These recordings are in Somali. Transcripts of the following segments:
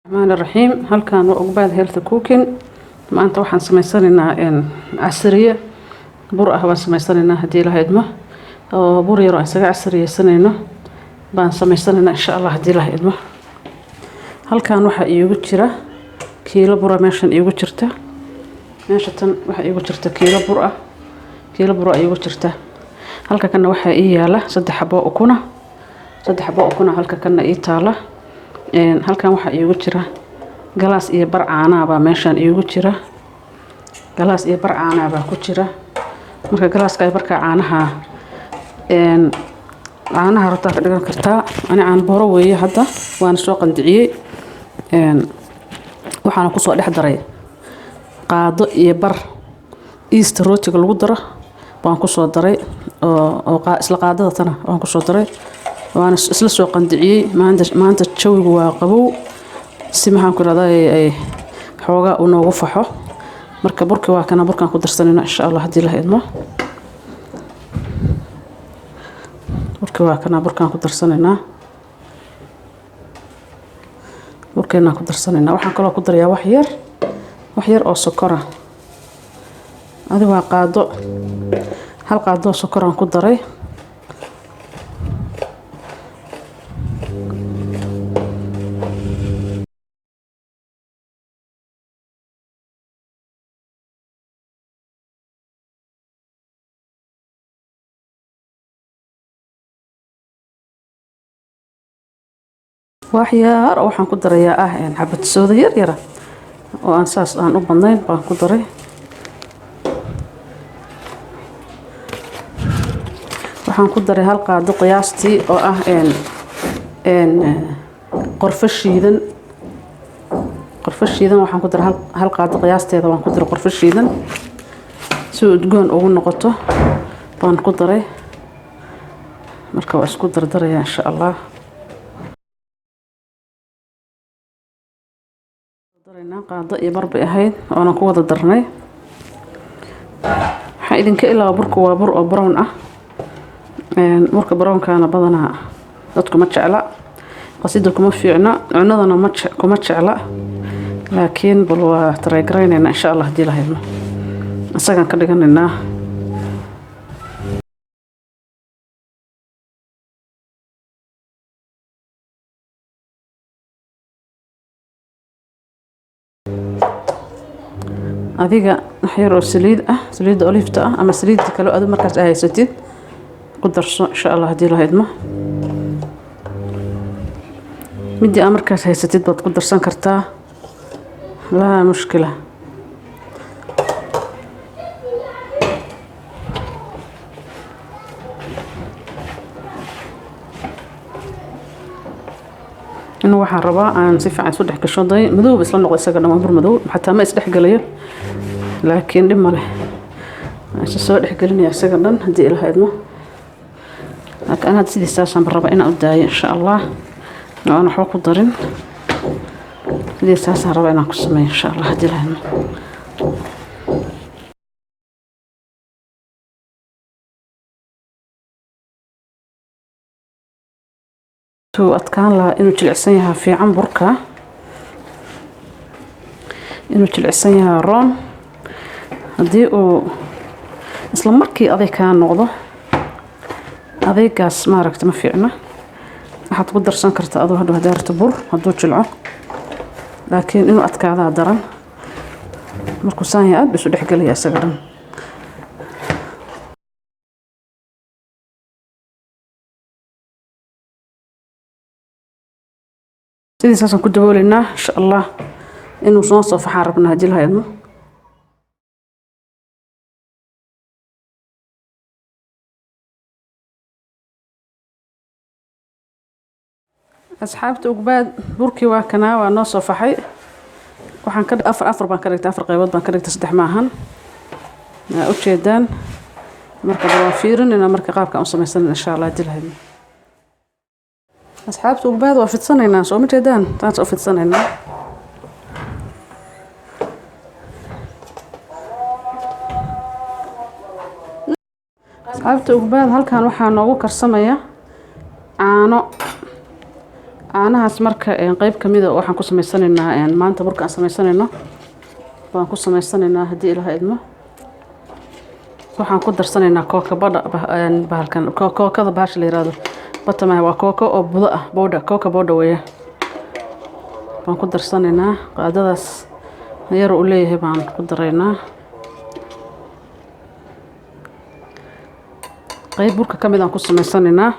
الرحمن الرحيم halkan waa ogbaad health cooking maanta waxaan sameysanaynaa casriye bur ah waan sameysanaynaa hadii la haydmo oo bur yar oo isaga casriyeysanayno baan sameysanaynaa insha Allah hadii la haydmo halkan waxa iigu jira kiilo bur meeshan iigu jirta meeshatan waxa iigu jirta kiilo bur iigu jirta halka kana waxa ii yaala 3 xabo ukuna halka kana ii taala halkan waxa iigu jira galaas iyo bar caana baa meeshan iigu jira galaas iyo bar caana baa ku jira marka galaaska ay barka caanaha rabta ka dhigan kartaa ani aan boro weeye hadda waan soo qandiciyay waxaan ku soo dhex daray qaado iyo bar east rootiga lagu daro waan ku soo daray oo isla qaadada tana waan ku soo daray waan isla soo qandiciyay maanta jawigu waa qabow si maxaan ku raadayay ay xooga u noogu faxo marka burka waa kana burkan ku darsanayna insha Allah hadii la haydmo burka waa kana burkan ku darsanayna burkeena ku darsanayna waxaan kala ku darayaa wax yar oo sokora adiga waa qaado hal qaado sokor aan ku daray waxyaar waxaan ku darayaa xabad sooda yar oo aan saas aan u badnayn baan ku daray waxaan ku daray hal qaado qiyaastii oo ah qorfo shiidan waxaan ku daray hal qaado qiyaasteeda waan ku daray qorfo shiidan si udgoon ugu noqoto baan ku daray marka waa isku dardarayaa insha Allah qaado iyo bar bay ahayd oo ku wada darnay waxa idinka ilaa burku waa bur oo brown ah burka brown-kana badana dadku ma jecla qasida kuma fiicna cunadana kuma jecla laakiin bal waa try gareynayna insha Allah hadii la haydmo asagan ka dhiganayna adiga xiro saliid olive ah ama saliid kale aad markaas haysatid ku darso insha Allah hadii la haydmo midii aad markaas haysatid baad ku darsan kartaa la mushkila inuu waxa rabaa aan si fiican soo dhex gasho madow isla noqdo isaga dhammaan bur madow xataa ma isdhex galayo laakiin dhib ma leh aan soo dhex galinaya isaga dhan hadii la haydmo laakiin aad sidiisaas aan raba inaan u daayo insha Allah aan waxba ku darin sidiisaas aan raba inaan ku sameeyo insha Allah hadii la haydmo adkaan la inuu jilicsan yahay fiican burka inuu jilicsan yahay roon hadii uu isla markii aday ka noqdo adaygaas ma aragtay ma fiicna waxaad ku darsan kartaa adoo hadda daarto bur haduu jilco laakiin inuu adkaada daran markuu saan yahay bisu dhex galaya isaga dhan sidii saasan ku daboolina insha Allah inuu soo faxaan rabnaa hadii la haydmo asxaabta ogbaad burkii waa kana waa noo soo faxay waxaan ka afar baan ka dhigtay afar qaybood baan ka dhigtay 3 maahan u jeedaan marka waa fiirinayna marka qaabka aan sameeysan insha Allah hadii la haydmo asxaabta ogbaad waa fidsanayna soo ma jeedaan taas oo fidsanayna asxaabta ogbaad halkan waxaa noogu karsamaya caanahaas marka qayb kamid ah waxaan ku sameysanaynaa maanta burka aan sameysanayno waan ku sameysanaynaa haddii ilaahay idmo waxaan ku darsanaynaa kooka badha bahalkan kookada bahasha la yiraahdo batama waa kooko oo budo ah bowdha kooka bowdha weeye waan ku darsanaynaa qaadadaas yar u leeyahay baan ku daraynaa qayb burka kamid aan ku sameysanaynaa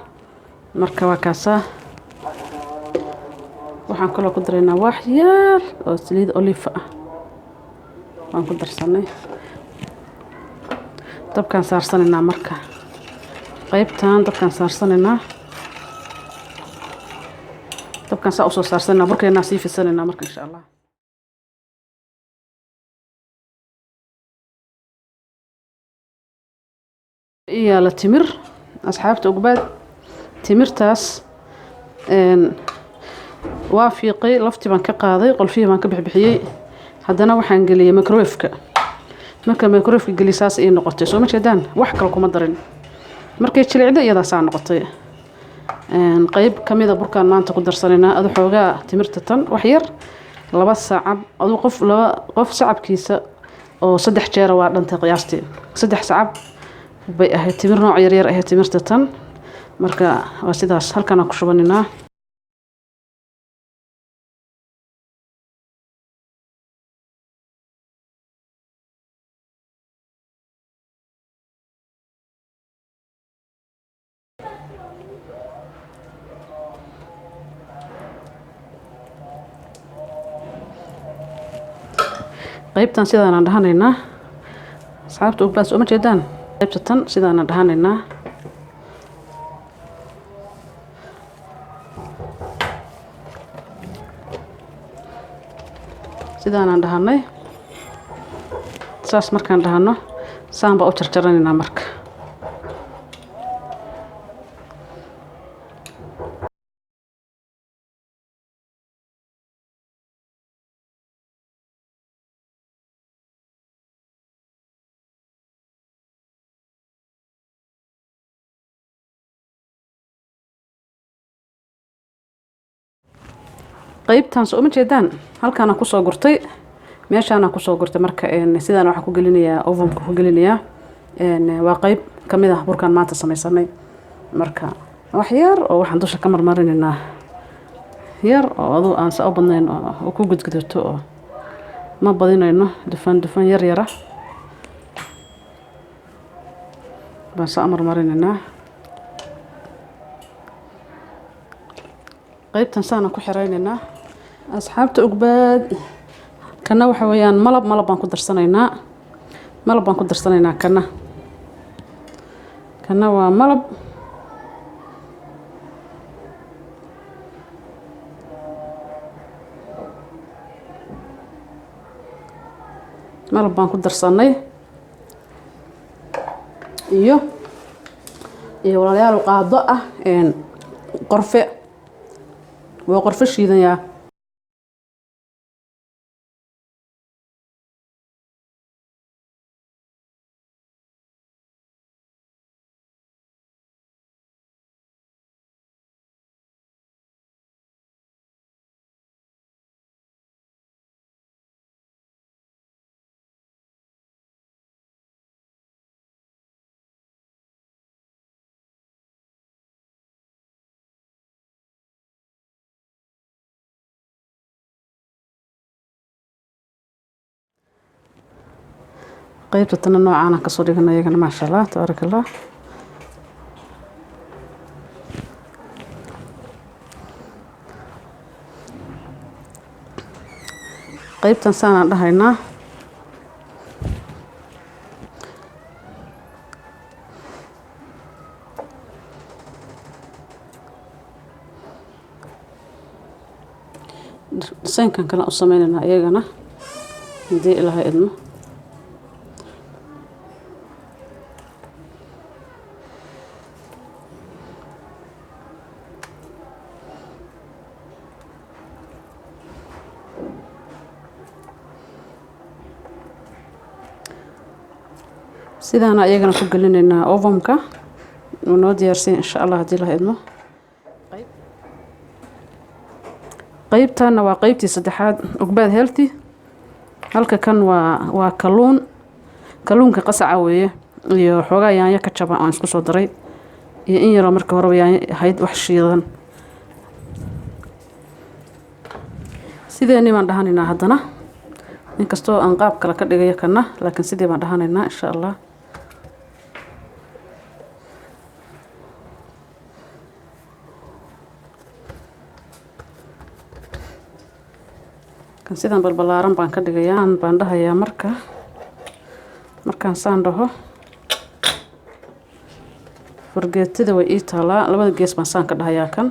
marka waa kaasa waxaan kaloo ku daraynaa wax yar oo saliid olive ah waan ku darsanay dabkaan saarsanaynaa marka qaybtan dabkaan saarsanaynaa dabkaan saa usoo saarsanaynaa burkeennaa sii fidsanaynaa marka insha allah yaala timir asxaabta ugbaad timirtaas waa fiiqay laftii baan ka qaaday qolfihii baan ka bixbixiyey haddana waxaan geliyay microwave-ka marka microwave-ka geli saas ay noqotay soo ma jeedaan wax kale kuma darin markay jilicda iyadaasaa noqotay qayb kamid ah burkaan maanta ku darsanaynaa adu xoogaa timirta tan wax yar 2 sacab adu qof sacabkiisa oo 3 jeer waa dhantay qiyaastii 3 sacab bay ahayd timir nooc yar yar ahayd timirta tan marka waa sidaas halkan aan ku shubaninaa qaybtan sidaan aan dhahanaynaa asxaabta ugbaad soo ma jeedaan qaybta tan sidaan aan dhahanaynaa sidaan aan dhahanay saas markaan dhahano saan baa u jarjaranaynaa marka qaybtan soo ma jeedaan halkaan aan ku soo gurtay meeshaan aan ku soo gurtay marka sidaan waxa ku gelinayaa oven-ka ku gelinayaa waa qayb kamid ah burkaan maanta sameysanay marka wax yar oo waxaan dusha ka marmarinaynaa yar oo adu aan saa u badnayn oo ku gudgudato oo ma badinayno dufan yar yara baan saa marmarinaynaa qaybtan saan ku xiraynaynaa asxaabta ugbaad kana waxa weeyaan malab baan ku darsanaynaa kana waa malab baan ku darsanay iyo walaalayaal qaado ah qorfe waa qorfe shiidan yaa qaybta tan noocaan aan ka soo dhiganay iyagana ma sha Allah tabarakallah qaybtan saan dhahaynaa sankan kala u sameeynaa iyagana hadii ilaahay idmo sidaan ayagana ku galinaynaa oven-ka noo diyaarsan insha Allah hadii la idmo qaybtana waa qaybtii saddexaad ogbaad healthy. halka kan waa kalluunka qasaca weeye iyo xoogaa yaanyo ka jaban aan isku soo daray iyo in yar marka hore yaanyo ahayd wax shiidan. sideenii baan dhahanaynaa haddana inkastoo aan qaab kale ka dhigayo kana laakiin sidii baan dhahanaynaa insha Allah. kan sidaan balbalaaran baan ka dhigayaa baan dhahayaa markaan saan dhaho fargeetada way ii taalaa labada gees baan saan ka dhahayaa kan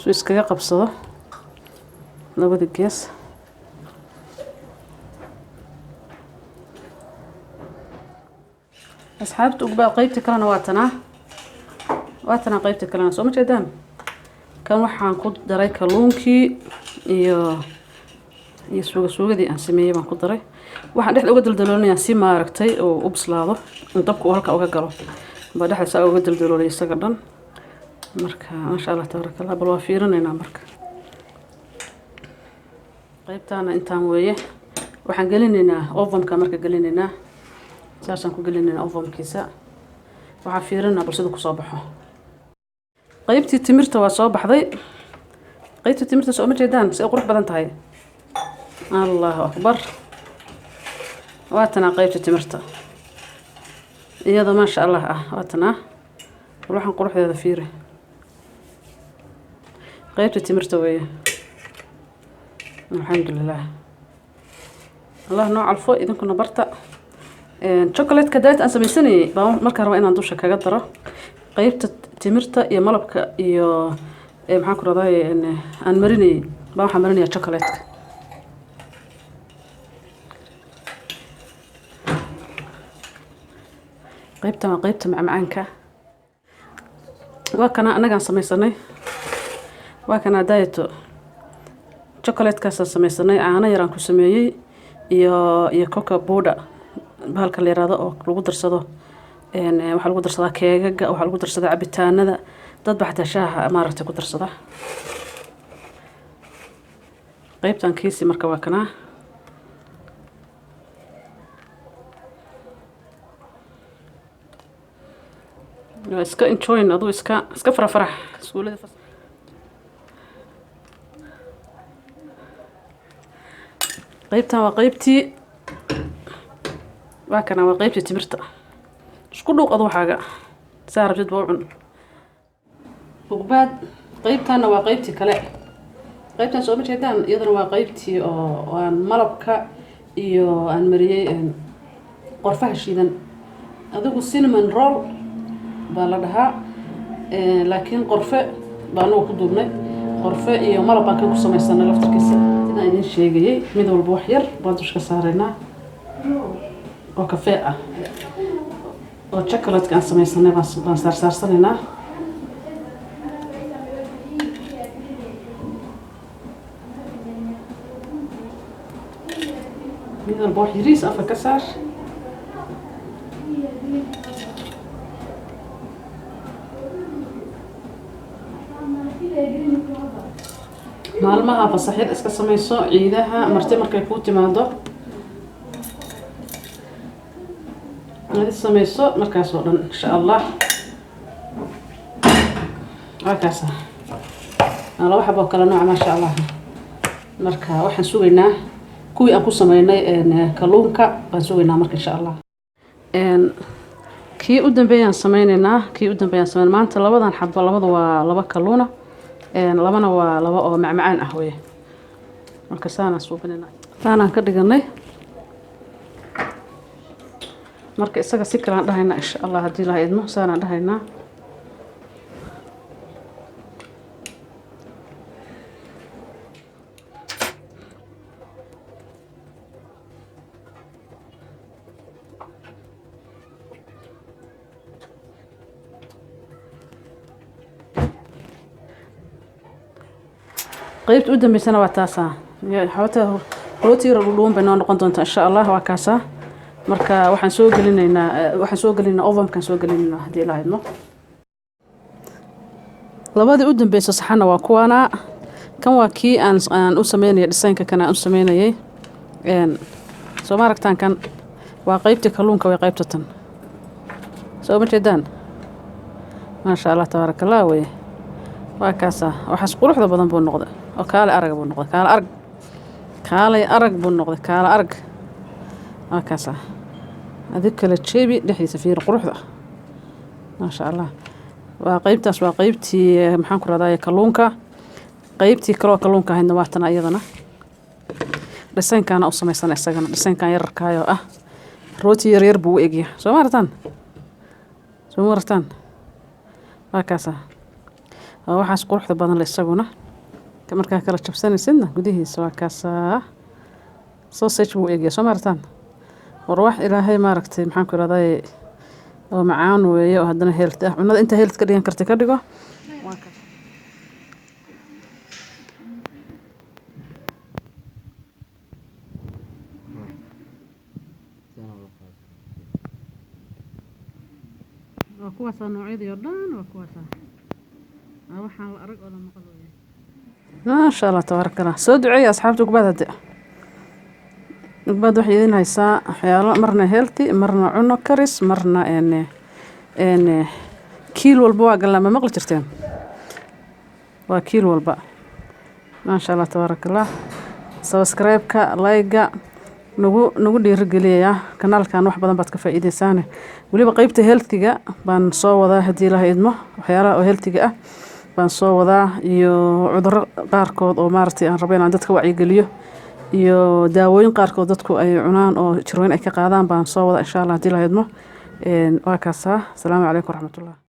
soo iskaga qabsado labada gees. asxaabta ugu baa qaybta kalena waa tanaa qaybta kalena soo ma jeedaan. kan waxaan ku daray kalluunkii iyo suugadii aan sameeyay baan ku daray. waxaan dhexda uga daldaloolinayaa si maaragtay oo u bislaado dabka uu halka uga galo baa dhexda saa uga daldaloolay isaga dhan. marka masha Allah tabarakallah bal waa fiirinaynaa marka qaybtaana intaan weeye. waxaan gelinaynaa ovenka marka gelinaynaa saasaan ku gelinaynaa ovenkiisa. waxaan fiirinaynaa bal sida ku soo baxo. qaybtii timirta waa soo baxday. qaybtii timirta soo ma jeedaan si qurux badan tahay. Allahu akbar. waa tanaa qaybtii timirta iyada ma sha Allah waa tanaa waxaan quruxdeeda fiiri. qaybtii timirta weeye alxamdulillah. Allah noo calfo idinkuna barta. chocolate-ka diet aan samaysanayay baan markaa raba inaan dusha kaga daro qaybta timirta iyo malabka iyo maxaan ku raday aan marinay baan waxaan marinayaa chocolate-ka. qaybtan waa qaybta macmacaanka. waa kana anagaan samaysanay waa kana diet chocolate-kaas samaysanay caano yar aan ku sameeyay iyo cocoa powder bahalka la yiraahdo oo lagu darsado waxa lagu darsadaa keegaga waxa lagu darsadaa cabitaanada dad baxda shaaha maaragtay ku darsada. qaybtan kiisi marka waa kana iska enjoy adu iska farax iskuulada qaybtan waa qaybtii waa kana waa qaybtii timirta isku dhuuq adu waxaaga saa rabtid buu cun. uqbaad qaybtana waa qaybtii kale. qaybtan soo ma jeedaan iyadana waa qaybtii oo aan malabka iyo aan mariyay qorfaha shiidan adigu cinnamon roll baa la dhahaa laakiin qorfe baan ugu ku duubnay qorfe iyo malab baan ku samaysanay laftarkiisa inaan idin sheegayay mid walba wax yar baan dushka saaraynaa oo kafee ah oo chocolate-ka aan samaysanay baan saarsanaynaa. mid walba wax yariis afka ka saar. maalmaha fasaxid iska samayso ciidaha marti markay ku timaado aad samayso markaas oo dhan insha Allah. wakaasa ala waxa boo kala nooc ma sha Allah. marka waxaan sugaynaa kuwii aan ku sameynay kalluunka baan sugaynaa marka insha Allah. kii u dambeeyaan sameynaa maanta labadan xabba labada waa laba kalluuna labana waa laba oo macmacaan ah weeye. marka saana suubanina taana ka dhiganay marka isaga si kala dhahayna insha Allah hadii la idmo saana dhahayna. qaybta u dambeysana waa taasa xawta rooti ruudhuun bay noqon doontaa insha Allah. waa kaasa marka waxaan soo gelinaynaa oven kan soo gelinaynaa hadii la idmo. labadii u dambeysay saxana waa kuwana kan waa kii aan u sameynayay dhisaynka kan aan u sameynayay soo ma aragtaan kan waa qaybtii kalluunka way qaybta tan soo ma jeedaan maasha allah tabaarakallah wey waa kaasa waxaas quruxda badan buu noqday oo kaale arag buu noqday kaale arag buu noqday kaale arag waa kaasa adig kala jeebi dhexdiisa fiir quruxda maasha allah waa qaybtaas waa qaybtii maxaan ku raadayay kalluunka qaybtii kalluunka ahaydna waa tan ayadana dhisaynkaana u samaysanay isagana dhisaynkan yararkaayoo ah rooti yar buu u egya soo ma aragtaan waa kaasa waa waxaas quruxda badan la isaguna markaa kala jabsanaysidna gudihiisa waa kaasa sausage buu u egya soo ma aragtaan war wax ilaahay maaragtay maxaan ku raadayay oo macaan weeye oo haddana healthy ah cunada inta healthy ka dhigan kartay ka dhigo waa kuwaasa noocyadii oo dhan waa kuwaasa waxaan la arag oo la maqal weeye maasha allah tabaarakallah soo duceeya asxaabta gubad hadde gubad waxay idin haysaa waxyaalo marna healthy marna cuno karis marna kiil walba waa galaa ma maqli jirteen waa kiil walba maasha allah tabaarakallah subscribe-ka like-ga nagu dhiirigeliya kanaalkan wax badan baad ka faa'iideysaan waliba qaybta healthiga baan soo wadaa hadii la idmo waxyaalaha oo healthiga ah baan soo wadaa iyo cudurro qaarkood oo maaragtay aan rabo inaan dadka wacyigeliyo iyo daawooyin qaarkood dadku ay cunaan oo jirweyn ay ka qaadaan baan soo wadaa insha allah hadii la idmo waa kaasa assalaamu calaykum waraxmatullaah